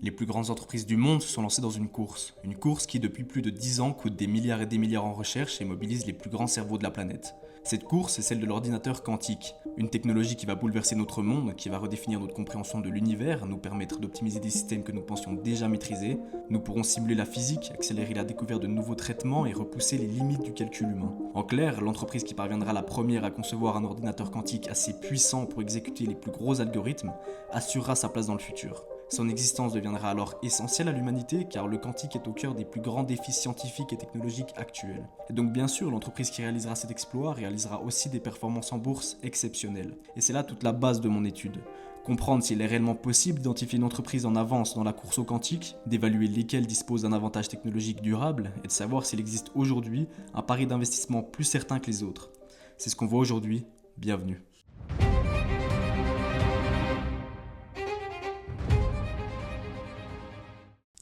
Les plus grandes entreprises du monde se sont lancées dans une course. Une course qui, depuis plus de 10 ans, coûte des milliards et des milliards en recherche et mobilise les plus grands cerveaux de la planète. Cette course, c'est celle de l'ordinateur quantique, une technologie qui va bouleverser notre monde, qui va redéfinir notre compréhension de l'univers, nous permettre d'optimiser des systèmes que nous pensions déjà maîtriser. Nous pourrons simuler la physique, accélérer la découverte de nouveaux traitements et repousser les limites du calcul humain. En clair, l'entreprise qui parviendra la première à concevoir un ordinateur quantique assez puissant pour exécuter les plus gros algorithmes assurera sa place dans le futur. Son existence deviendra alors essentielle à l'humanité car le quantique est au cœur des plus grands défis scientifiques et technologiques actuels. Et donc bien sûr, l'entreprise qui réalisera cet exploit réalisera aussi des performances en bourse exceptionnelles. Et c'est là toute la base de mon étude. Comprendre s'il est réellement possible d'identifier une entreprise en avance dans la course au quantique, d'évaluer lesquelles disposent d'un avantage technologique durable et de savoir s'il existe aujourd'hui un pari d'investissement plus certain que les autres. C'est ce qu'on voit aujourd'hui. Bienvenue.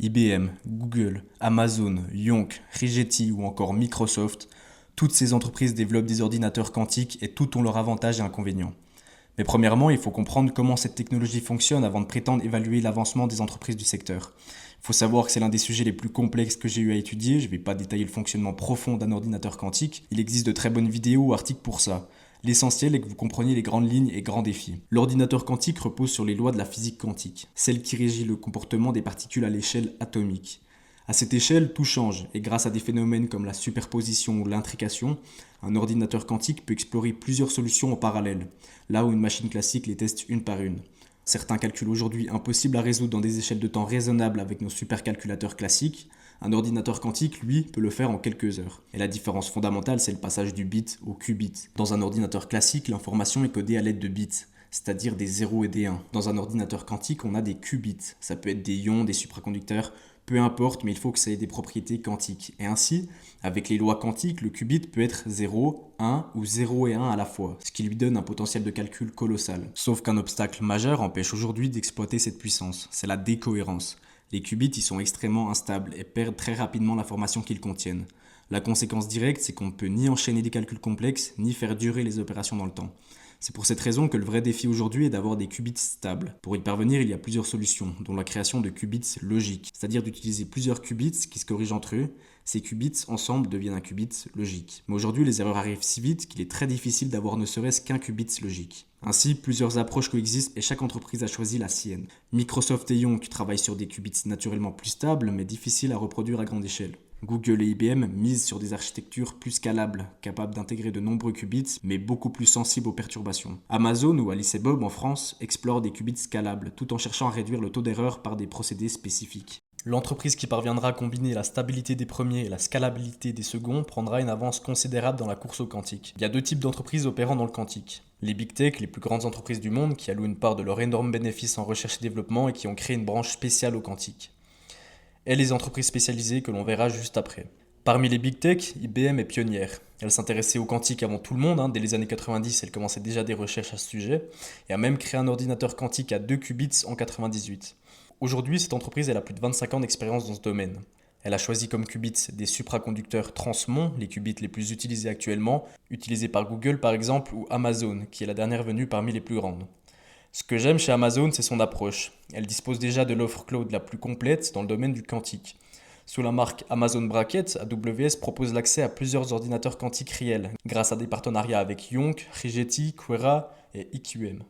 IBM, Google, Amazon, Yonk, Rigetti ou encore Microsoft, toutes ces entreprises développent des ordinateurs quantiques et toutes ont leurs avantages et inconvénients. Mais premièrement, il faut comprendre comment cette technologie fonctionne avant de prétendre évaluer l'avancement des entreprises du secteur. Il faut savoir que c'est l'un des sujets les plus complexes que j'ai eu à étudier, je ne vais pas détailler le fonctionnement profond d'un ordinateur quantique, il existe de très bonnes vidéos ou articles pour ça. L'essentiel est que vous compreniez les grandes lignes et grands défis. L'ordinateur quantique repose sur les lois de la physique quantique, celle qui régit le comportement des particules à l'échelle atomique. À cette échelle, tout change, et grâce à des phénomènes comme la superposition ou l'intrication, un ordinateur quantique peut explorer plusieurs solutions en parallèle, là où une machine classique les teste une par une. Certains calculs aujourd'hui impossibles à résoudre dans des échelles de temps raisonnables avec nos supercalculateurs classiques, un ordinateur quantique, lui, peut le faire en quelques heures. Et la différence fondamentale, c'est le passage du bit au qubit. Dans un ordinateur classique, l'information est codée à l'aide de bits, c'est-à-dire des 0 et des 1. Dans un ordinateur quantique, on a des qubits. Ça peut être des ions, des supraconducteurs, peu importe, mais il faut que ça ait des propriétés quantiques. Et ainsi, avec les lois quantiques, le qubit peut être 0, 1 ou 0 et 1 à la fois, ce qui lui donne un potentiel de calcul colossal. Sauf qu'un obstacle majeur empêche aujourd'hui d'exploiter cette puissance, c'est la décohérence. Les qubits y sont extrêmement instables et perdent très rapidement l'information qu'ils contiennent. La conséquence directe, c'est qu'on ne peut ni enchaîner des calculs complexes, ni faire durer les opérations dans le temps. C'est pour cette raison que le vrai défi aujourd'hui est d'avoir des qubits stables. Pour y parvenir, il y a plusieurs solutions, dont la création de qubits logiques, c'est-à-dire d'utiliser plusieurs qubits qui se corrigent entre eux. Ces qubits ensemble deviennent un qubit logique. Mais aujourd'hui, les erreurs arrivent si vite qu'il est très difficile d'avoir ne serait-ce qu'un qubit logique. Ainsi, plusieurs approches coexistent et chaque entreprise a choisi la sienne. Microsoft et Yonk travaillent sur des qubits naturellement plus stables, mais difficiles à reproduire à grande échelle. Google et IBM misent sur des architectures plus scalables, capables d'intégrer de nombreux qubits, mais beaucoup plus sensibles aux perturbations. Amazon ou Alice et Bob en France explorent des qubits scalables, tout en cherchant à réduire le taux d'erreur par des procédés spécifiques. L'entreprise qui parviendra à combiner la stabilité des premiers et la scalabilité des seconds prendra une avance considérable dans la course au quantique. Il y a deux types d'entreprises opérant dans le quantique. Les big tech, les plus grandes entreprises du monde, qui allouent une part de leurs énormes bénéfices en recherche et développement et qui ont créé une branche spéciale au quantique. Et les entreprises spécialisées que l'on verra juste après. Parmi les big tech, IBM est pionnière. Elle s'intéressait au quantique avant tout le monde, dès les années 90, elle commençait déjà des recherches à ce sujet, et a même créé un ordinateur quantique à 2 qubits en 98. Aujourd'hui, cette entreprise a plus de 25 ans d'expérience dans ce domaine. Elle a choisi comme qubits des supraconducteurs Transmon, les qubits les plus utilisés actuellement, utilisés par Google par exemple, ou Amazon, qui est la dernière venue parmi les plus grandes. Ce que j'aime chez Amazon, c'est son approche. Elle dispose déjà de l'offre cloud la plus complète dans le domaine du quantique. Sous la marque Amazon Braket, AWS propose l'accès à plusieurs ordinateurs quantiques réels, grâce à des partenariats avec Yonk, Rigetti, Qwera et EQM.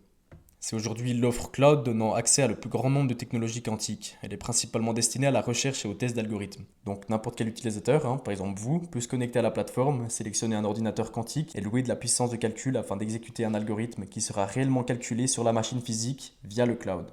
C'est aujourd'hui l'offre cloud donnant accès à le plus grand nombre de technologies quantiques. Elle est principalement destinée à la recherche et au test d'algorithmes. Donc n'importe quel utilisateur, par exemple vous, peut se connecter à la plateforme, sélectionner un ordinateur quantique et louer de la puissance de calcul afin d'exécuter un algorithme qui sera réellement calculé sur la machine physique via le cloud.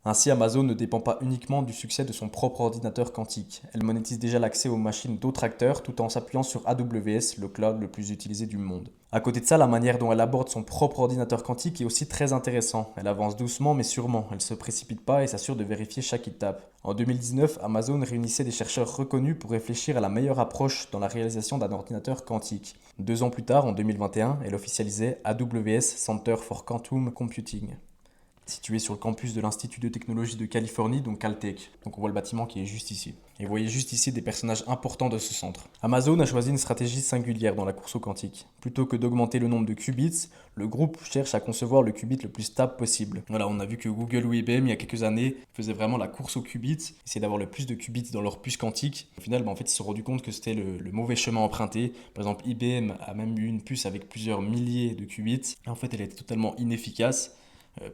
Ainsi, Amazon ne dépend pas uniquement du succès de son propre ordinateur quantique. Elle monétise déjà l'accès aux machines d'autres acteurs tout en s'appuyant sur AWS, le cloud le plus utilisé du monde. À côté de ça, la manière dont elle aborde son propre ordinateur quantique est aussi très intéressante. Elle avance doucement mais sûrement, elle ne se précipite pas et s'assure de vérifier chaque étape. En 2019, Amazon réunissait des chercheurs reconnus pour réfléchir à la meilleure approche dans la réalisation d'un ordinateur quantique. 2 ans plus tard, en 2021, elle officialisait AWS Center for Quantum Computing. situé sur le campus de l'Institut de technologie de Californie, donc Caltech. Donc on voit le bâtiment qui est juste ici. Et vous voyez juste ici des personnages importants de ce centre. Amazon a choisi une stratégie singulière dans la course au quantique. Plutôt que d'augmenter le nombre de qubits, le groupe cherche à concevoir le qubit le plus stable possible. Voilà, on a vu que Google ou IBM, il y a quelques années, faisaient vraiment la course aux qubits, essayaient d'avoir le plus de qubits dans leur puce quantique. Au final, en fait, ils se sont rendus compte que c'était le mauvais chemin emprunté. Par exemple, IBM a même eu une puce avec plusieurs milliers de qubits. Et en fait, elle était totalement inefficace.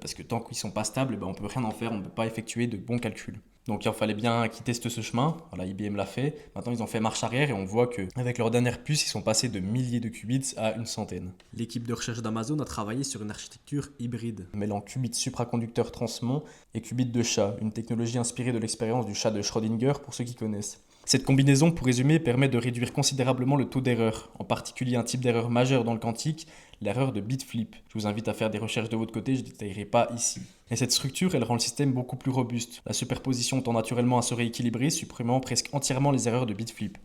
Parce que tant qu'ils ne sont pas stables, on ne peut rien en faire, on ne peut pas effectuer de bons calculs. Donc il en fallait bien qu'ils testent ce chemin. Voilà, IBM l'a fait. Maintenant, ils ont fait marche arrière et on voit qu'avec leur dernière puce, ils sont passés de milliers de qubits à une centaine. L'équipe de recherche d'Amazon a travaillé sur une architecture hybride, mêlant qubits supraconducteurs transmont et qubits de chat, une technologie inspirée de l'expérience du chat de Schrödinger pour ceux qui connaissent. Cette combinaison, pour résumer, permet de réduire considérablement le taux d'erreur, en particulier un type d'erreur majeure dans le quantique, l'erreur de bit flip. Je vous invite à faire des recherches de votre côté, je ne détaillerai pas ici. Et cette structure, elle rend le système beaucoup plus robuste. La superposition tend naturellement à se rééquilibrer, supprimant presque entièrement les erreurs de bit flip.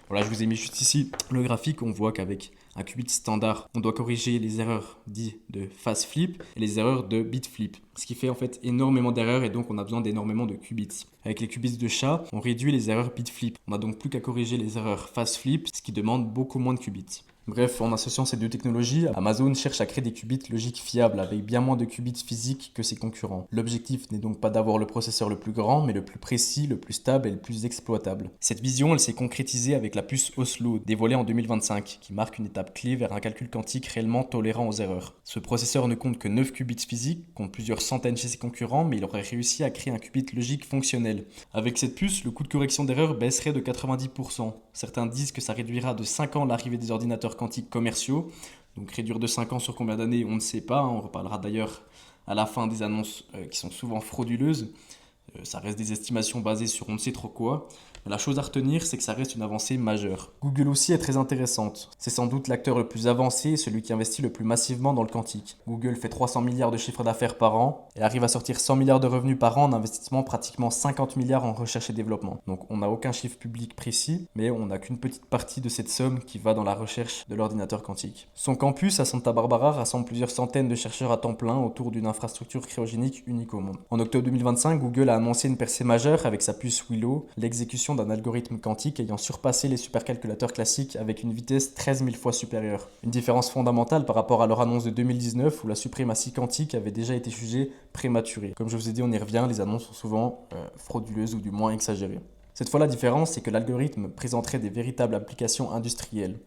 Voilà, je vous ai mis juste ici le graphique. On voit qu'avec un qubit standard, on doit corriger les erreurs dites de phase flip et les erreurs de bit flip. Ce qui fait en fait énormément d'erreurs et donc on a besoin d'énormément de qubits. Avec les qubits de chat, on réduit les erreurs bit flip. On n'a donc plus qu'à corriger les erreurs phase flip, ce qui demande beaucoup moins de qubits. Bref, en associant ces deux technologies, Amazon cherche à créer des qubits logiques fiables avec bien moins de qubits physiques que ses concurrents. L'objectif n'est donc pas d'avoir le processeur le plus grand, mais le plus précis, le plus stable et le plus exploitable. Cette vision, elle s'est concrétisée avec la puce Oslo, dévoilée en 2025, qui marque une étape clé vers un calcul quantique réellement tolérant aux erreurs. Ce processeur ne compte que 9 qubits physiques, compte plusieurs centaines chez ses concurrents, mais il aurait réussi à créer un qubit logique fonctionnel. Avec cette puce, le coût de correction d'erreur baisserait de 90%. Certains disent que ça réduira de 5 ans l'arrivée des ordinateurs quantiques commerciaux. Donc réduire de 5 ans sur combien d'années, on ne sait pas. On reparlera d'ailleurs à la fin des annonces qui sont souvent frauduleuses. Ça reste des estimations basées sur on ne sait trop quoi. Mais la chose à retenir, c'est que ça reste une avancée majeure. Google aussi est très intéressante. C'est sans doute l'acteur le plus avancé et celui qui investit le plus massivement dans le quantique. Google fait 300 milliards de chiffre d'affaires par an et arrive à sortir 100 milliards de revenus par an en investissement pratiquement 50 milliards en recherche et développement. Donc on n'a aucun chiffre public précis, mais on n'a qu'une petite partie de cette somme qui va dans la recherche de l'ordinateur quantique. Son campus à Santa Barbara rassemble plusieurs centaines de chercheurs à temps plein autour d'une infrastructure cryogénique unique au monde. En octobre 2025, Google a annoncé une percée majeure avec sa puce Willow, l'exécution d'un algorithme quantique ayant surpassé les supercalculateurs classiques avec une vitesse 13 000 fois supérieure. Une différence fondamentale par rapport à leur annonce de 2019 où la suprématie quantique avait déjà été jugée prématurée. Comme je vous ai dit, on y revient, les annonces sont souvent frauduleuses ou du moins exagérées. Cette fois, la différence, c'est que l'algorithme présenterait des véritables applications industrielles.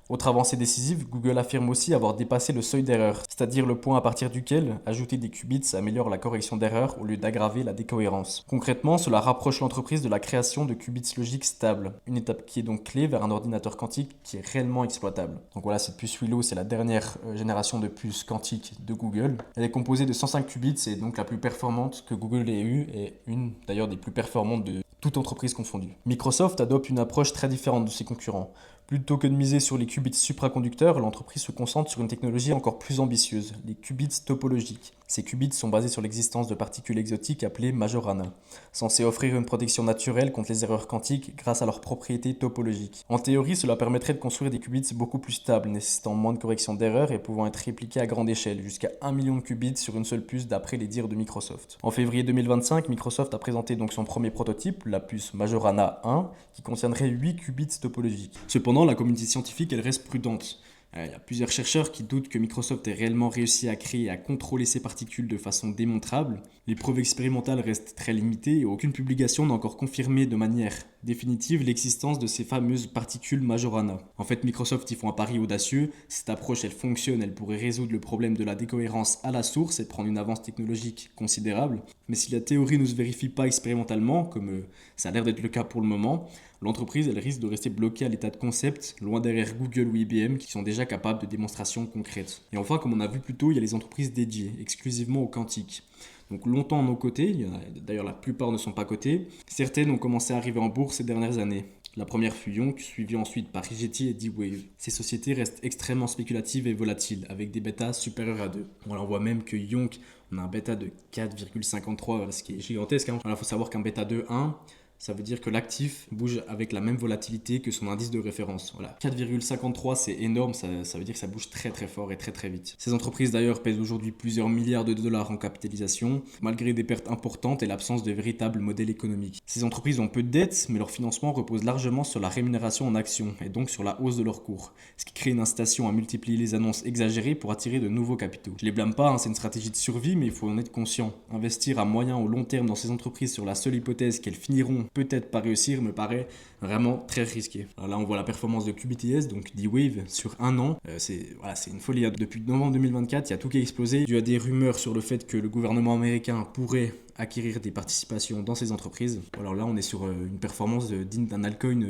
Autre avancée décisive, Google affirme aussi avoir dépassé le seuil d'erreur, c'est-à-dire le point à partir duquel ajouter des qubits améliore la correction d'erreur au lieu d'aggraver la décohérence. Concrètement, cela rapproche l'entreprise de la création de qubits logiques stables, une étape qui est donc clé vers un ordinateur quantique qui est réellement exploitable. Donc voilà, cette puce Willow, c'est la dernière génération de puces quantiques de Google. Elle est composée de 105 qubits, c'est donc la plus performante que Google ait eue et une d'ailleurs des plus performantes de toute entreprise confondue. Microsoft adopte une approche très différente de ses concurrents. Plutôt que de miser sur les qubits supraconducteurs, l'entreprise se concentre sur une technologie encore plus ambitieuse, les qubits topologiques. Ces qubits sont basés sur l'existence de particules exotiques appelées Majorana, censées offrir une protection naturelle contre les erreurs quantiques grâce à leurs propriétés topologiques. En théorie, cela permettrait de construire des qubits beaucoup plus stables, nécessitant moins de correction d'erreurs et pouvant être répliqués à grande échelle, jusqu'à 1 million de qubits sur une seule puce d'après les dires de Microsoft. En février 2025, Microsoft a présenté donc son premier prototype, la puce Majorana 1, qui contiendrait 8 qubits topologiques. Cependant, la communauté scientifique, elle reste prudente. Il y a plusieurs chercheurs qui doutent que Microsoft ait réellement réussi à créer et à contrôler ces particules de façon démontrable. Les preuves expérimentales restent très limitées et aucune publication n'a encore confirmé de manière définitive l'existence de ces fameuses particules Majorana. En fait, Microsoft y font un pari audacieux. Cette approche, elle fonctionne, elle pourrait résoudre le problème de la décohérence à la source et prendre une avance technologique considérable. Mais si la théorie ne se vérifie pas expérimentalement, comme ça a l'air d'être le cas pour le moment, l'entreprise elle risque de rester bloquée à l'état de concept, loin derrière Google ou IBM qui sont déjà capables de démonstrations concrètes. Et enfin, comme on a vu plus tôt, il y a les entreprises dédiées, exclusivement au quantique. Donc longtemps à nos côtés, d'ailleurs la plupart ne sont pas cotées, certaines ont commencé à arriver en bourse ces dernières années. La première fut Yonk, suivie ensuite par Rigetti et D-Wave. Ces sociétés restent extrêmement spéculatives et volatiles, avec des bêtas supérieurs à 2. On voit même que Yonk, on a un bêta de 4,53, ce qui est gigantesque. Il faut savoir qu'un bêta de 1, Ça veut dire que l'actif bouge avec la même volatilité que son indice de référence. Voilà. 4,53, c'est énorme, ça veut dire que ça bouge très très fort et très très vite. Ces entreprises d'ailleurs pèsent aujourd'hui plusieurs milliards de dollars en capitalisation, malgré des pertes importantes et l'absence de véritable modèle économique. Ces entreprises ont peu de dettes, mais leur financement repose largement sur la rémunération en actions et donc sur la hausse de leur cours, ce qui crée une incitation à multiplier les annonces exagérées pour attirer de nouveaux capitaux. Je les blâme pas, c'est une stratégie de survie, mais il faut en être conscient. Investir à moyen ou long terme dans ces entreprises sur la seule hypothèse qu'elles finiront peut-être pas réussir me paraît vraiment très risqué. Alors là, on voit la performance de QBTS, donc D-Wave, sur un an. C'est une folie. Depuis novembre 2024, il y a tout qui a explosé dû à des rumeurs sur le fait que le gouvernement américain pourrait acquérir des participations dans ces entreprises. Alors là, on est sur une performance digne d'un altcoin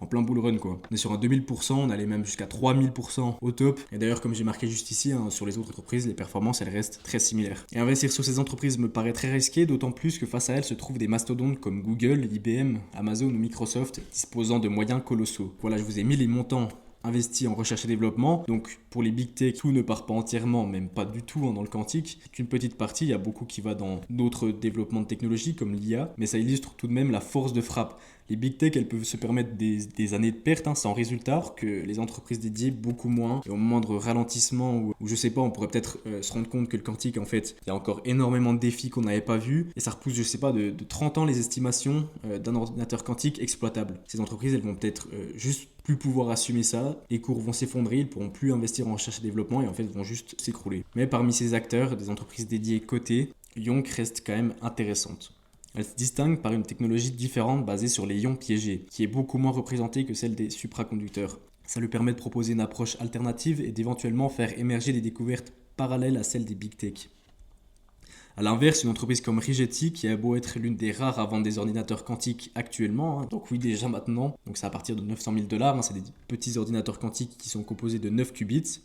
en plein bull run quoi. On est sur un 2000%, on allait même jusqu'à 3000% au top. Et d'ailleurs, comme j'ai marqué juste ici, sur les autres entreprises, les performances elles restent très similaires. Et investir sur ces entreprises me paraît très risqué, d'autant plus que face à elles se trouvent des mastodontes comme Google, IBM, Amazon ou Microsoft, disposant de moyens colossaux. Voilà, je vous ai mis les montants investis en recherche et développement. Donc pour les big tech, tout ne part pas entièrement, même pas du tout dans le quantique. Qu'une petite partie, il y a beaucoup qui va dans d'autres développements de technologies comme l'IA, mais ça illustre tout de même la force de frappe. Les big tech, elles peuvent se permettre des années de perte sans résultat, alors que les entreprises dédiées, beaucoup moins. Et au moindre ralentissement, ou je sais pas, on pourrait peut-être se rendre compte que le quantique, en fait, il y a encore énormément de défis qu'on n'avait pas vus. Et ça repousse, je sais pas, de 30 ans les estimations d'un ordinateur quantique exploitable. Ces entreprises, elles vont peut-être juste plus pouvoir assumer ça, les cours vont s'effondrer, ils pourront plus investir en recherche et développement et en fait vont juste s'écrouler. Mais parmi ces acteurs, des entreprises dédiées cotées, Yonk reste quand même intéressante. Elle se distingue par une technologie différente basée sur les ions piégés, qui est beaucoup moins représentée que celle des supraconducteurs. Ça lui permet de proposer une approche alternative et d'éventuellement faire émerger des découvertes parallèles à celles des big tech. A l'inverse, une entreprise comme Rigetti, qui a beau être l'une des rares à vendre des ordinateurs quantiques actuellement, donc oui déjà maintenant, donc c'est à partir de 900 000 $, c'est des petits ordinateurs quantiques qui sont composés de 9 qubits.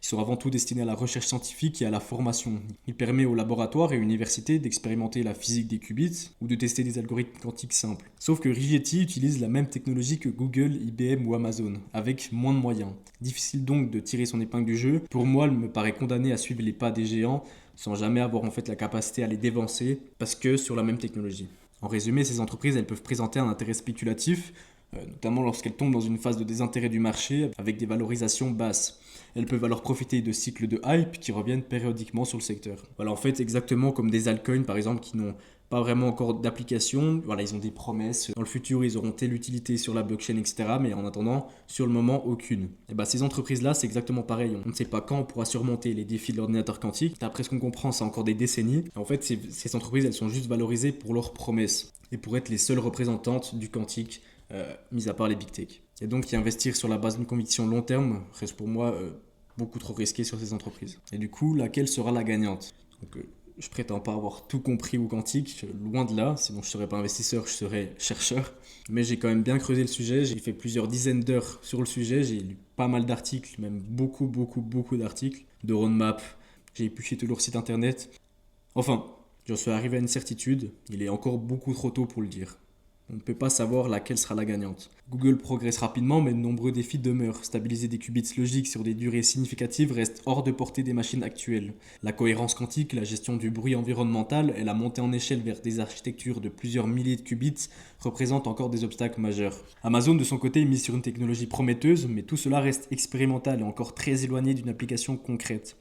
Ils sont avant tout destinés à la recherche scientifique et à la formation. Il permet aux laboratoires et universités d'expérimenter la physique des qubits ou de tester des algorithmes quantiques simples. Sauf que Rigetti utilise la même technologie que Google, IBM ou Amazon, avec moins de moyens. Difficile donc de tirer son épingle du jeu. Pour moi, elle me paraît condamnée à suivre les pas des géants sans jamais avoir en fait la capacité à les dévancer parce que sur la même technologie. En résumé, ces entreprises elles peuvent présenter un intérêt spéculatif, notamment lorsqu'elles tombent dans une phase de désintérêt du marché avec des valorisations basses. Elles peuvent alors profiter de cycles de hype qui reviennent périodiquement sur le secteur. Voilà, en fait, exactement comme des altcoins par exemple qui n'ont pas vraiment encore d'application. Voilà, ils ont des promesses. Dans le futur, ils auront telle utilité sur la blockchain, etc. Mais en attendant, sur le moment, aucune. Et bah, ces entreprises-là, c'est exactement pareil. On ne sait pas quand on pourra surmonter les défis de l'ordinateur quantique. D'après ce qu'on comprend, c'est encore des décennies. Et en fait, ces entreprises, elles sont juste valorisées pour leurs promesses et pour être les seules représentantes du quantique, mis à part les big tech. Et donc, y investir sur la base d'une conviction long terme reste pour moi beaucoup trop risqué sur ces entreprises. Et du coup, laquelle sera la gagnante? Donc, je prétends pas avoir tout compris au quantique, loin de là, sinon je serais pas investisseur, je serais chercheur. Mais j'ai quand même bien creusé le sujet, j'ai fait plusieurs dizaines d'heures sur le sujet, j'ai lu pas mal d'articles, même beaucoup d'articles, de roadmap, j'ai épluché tout leur site internet. Enfin, j'en suis arrivé à une certitude, il est encore beaucoup trop tôt pour le dire. On ne peut pas savoir laquelle sera la gagnante. Google progresse rapidement, mais de nombreux défis demeurent. Stabiliser des qubits logiques sur des durées significatives reste hors de portée des machines actuelles. La cohérence quantique, la gestion du bruit environnemental et la montée en échelle vers des architectures de plusieurs milliers de qubits représentent encore des obstacles majeurs. Amazon, de son côté, mise sur une technologie prometteuse, mais tout cela reste expérimental et encore très éloigné d'une application concrète.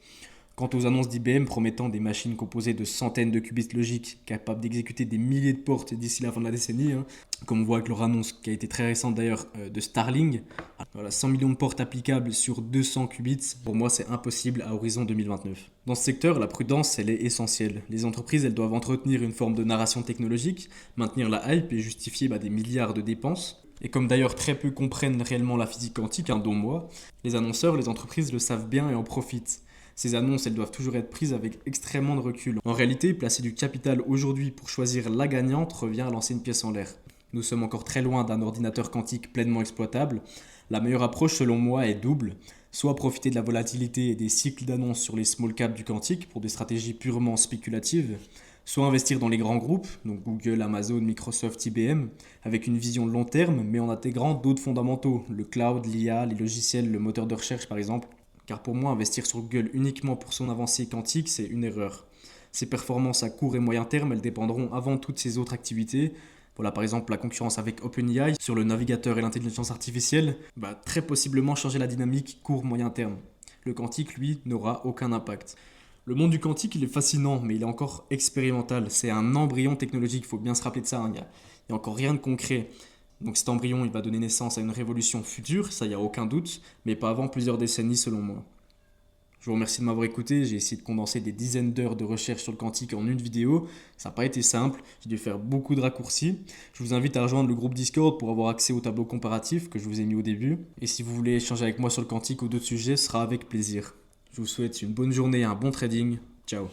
Quant aux annonces d'IBM promettant des machines composées de centaines de qubits logiques capables d'exécuter des milliers de portes d'ici la fin de la décennie, comme on voit avec leur annonce qui a été très récente d'ailleurs de Starlink, voilà, 100 millions de portes applicables sur 200 qubits, pour moi c'est impossible à horizon 2029. Dans ce secteur, la prudence elle est essentielle. Les entreprises elles doivent entretenir une forme de narration technologique, maintenir la hype et justifier des milliards de dépenses. Et comme d'ailleurs très peu comprennent réellement la physique quantique, dont moi, les annonceurs, les entreprises le savent bien et en profitent. Ces annonces, elles doivent toujours être prises avec extrêmement de recul. En réalité, placer du capital aujourd'hui pour choisir la gagnante revient à lancer une pièce en l'air. Nous sommes encore très loin d'un ordinateur quantique pleinement exploitable. La meilleure approche, selon moi, est double. Soit profiter de la volatilité et des cycles d'annonces sur les small caps du quantique pour des stratégies purement spéculatives, soit investir dans les grands groupes, donc Google, Amazon, Microsoft, IBM, avec une vision long terme, mais en intégrant d'autres fondamentaux, le cloud, l'IA, les logiciels, le moteur de recherche par exemple. Car pour moi, investir sur Google uniquement pour son avancée quantique, c'est une erreur. Ses performances à court et moyen terme, elles dépendront avant toutes ses autres activités, Voilà, par exemple, la concurrence avec OpenAI sur le navigateur et l'intelligence artificielle va très possiblement changer la dynamique court-moyen terme. Le quantique, lui, n'aura aucun impact. Le monde du quantique, il est fascinant, mais il est encore expérimental. C'est un embryon technologique, il faut bien se rappeler de ça, hein. Il n'y a encore rien de concret. Donc cet embryon, il va donner naissance à une révolution future, ça, il n'y a aucun doute, mais pas avant plusieurs décennies selon moi. Je vous remercie de m'avoir écouté, j'ai essayé de condenser des dizaines d'heures de recherche sur le quantique en une vidéo. Ça n'a pas été simple, j'ai dû faire beaucoup de raccourcis. Je vous invite à rejoindre le groupe Discord pour avoir accès au tableau comparatif que je vous ai mis au début. Et si vous voulez échanger avec moi sur le quantique ou d'autres sujets, ce sera avec plaisir. Je vous souhaite une bonne journée et un bon trading. Ciao.